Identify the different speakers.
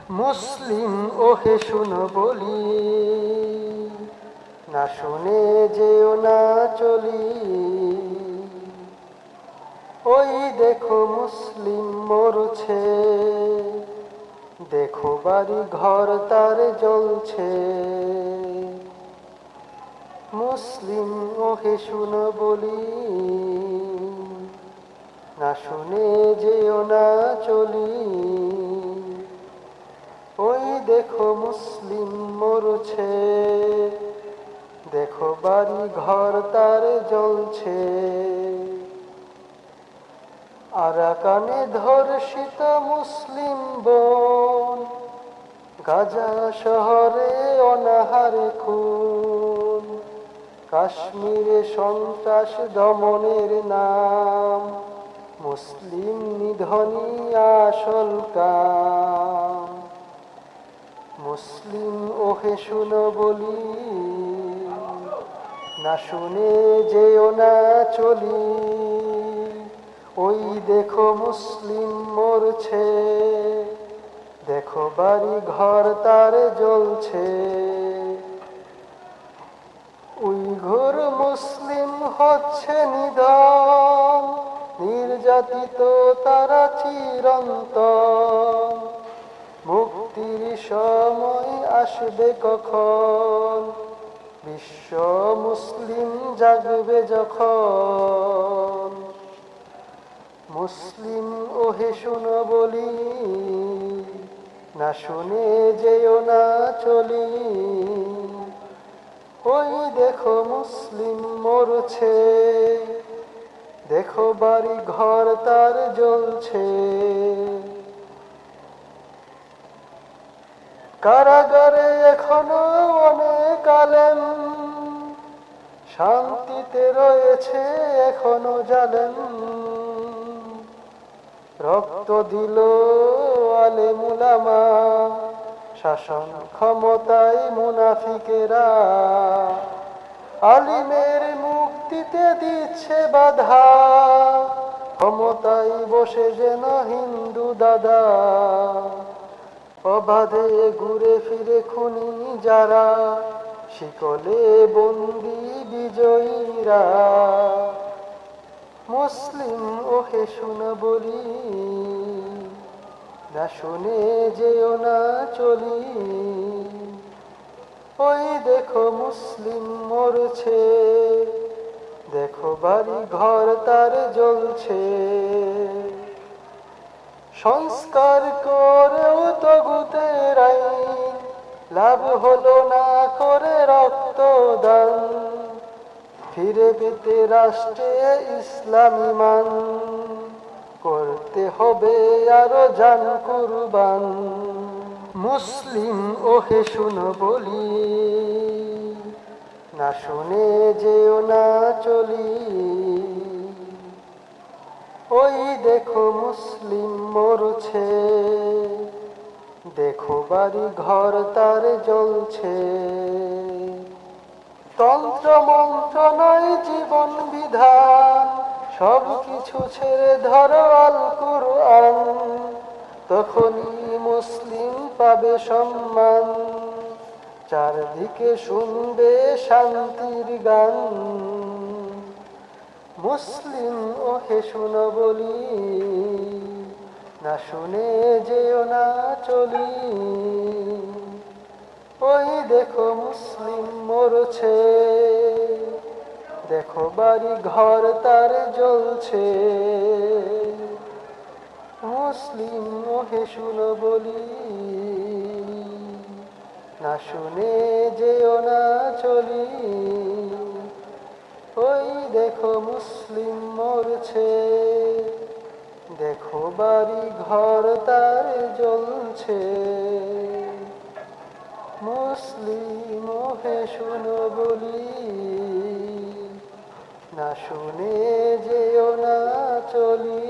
Speaker 1: মুসলিম ওহে শুনো বলি, না শুনে যেও না চলি। ওই দেখো মুসলিম মরছে, দেখো বাড়ি ঘর তার জ্বলছে। মুসলিম ওহে শুনো বলি, না শুনে যেও না চলি। ওই দেখো মুসলিম মরছে, দেখো বাড়ি ঘর তার জ্বলছে। আরাকানে ধর্ষিত মুসলিম বোন, গাজা শহরে অনাহারে খুন। কাশ্মীরে সন্ত্রাস দমনের নাম, মুসলিম নিধনই আসল কাম। মুসলিম ওহে শুনো বলি, না শুনে যেও না চলি। ওই দেখো মুসলিম মরছে, দেখো বাড়ি ঘর তার জ্বলছে। উইঘুর মুসলিম হচ্ছে নিধন, নির্যাতিত তারা চিরন্তন। মুক্তির সময় আসবে কখন, বিশ্ব মুসলিম জাগবে যখন। মুসলিম ওহে শুনো বলি, না শুনে যেও না চলি। ওই দেখো মুসলিম মরছে, দেখো বাড়ি ঘর তার জ্বলছে। কারাগারে এখনো অনেক আলেম, শান্তিতে রয়েছে এখনো জালেম। রক্ত দিল আলেম উলামা, শাসন ক্ষমতায় মুনাফিকেরা। আলিমের মুক্তিতে দিচ্ছে বাধা, ক্ষমতায় বসে যেন হিন্দু দাদা। অবাধে ঘুরে ফিরে খুনি যারা, শিকলে বন্দি বিজয়ীরা। মুসলিম ওহে শুনো বলি, না শুনে যেও না চলি। ওই দেখো মুসলিম মরছে, দেখো বাড়ি ঘর তার জ্বলছে। সংস্কার করেও তগুতের আইন, লাভ হলো না করে রক্তদান। ফিরে পেতে রাষ্ট্রে ইসলামী মান, করতে হবে আরো জান কুরবান। মুসলিম ওহে শুনো বলি, না শুনে যেও না চলি। ওই দেখো মুসলিম মরছে, দেখো বাড়ি ঘর তার জ্বলছে। তন্ত্র মন্ত্র নয় জীবন বিধান, সব কিছু ছেড়ে ধরো আল কুরআন। তখনই মুসলিম পাবে সম্মান, চারদিকে শুনবে শান্তির গান। মুসলিম ওহে শুনো বলি, না শুনে যেও না চলি। ওই দেখো মুসলিম মরছে, দেখো বাড়ি ঘর তার জ্বলছে। মুসলিম ওহে শুনো বলি, না শুনে যেও না চলি। ওই দেখো মুসলিম মরছে, দেখো বাড়ি ঘর তার জ্বলছে। মুসলিম ওহে শুনো বলি, না শুনে যেও না চলি।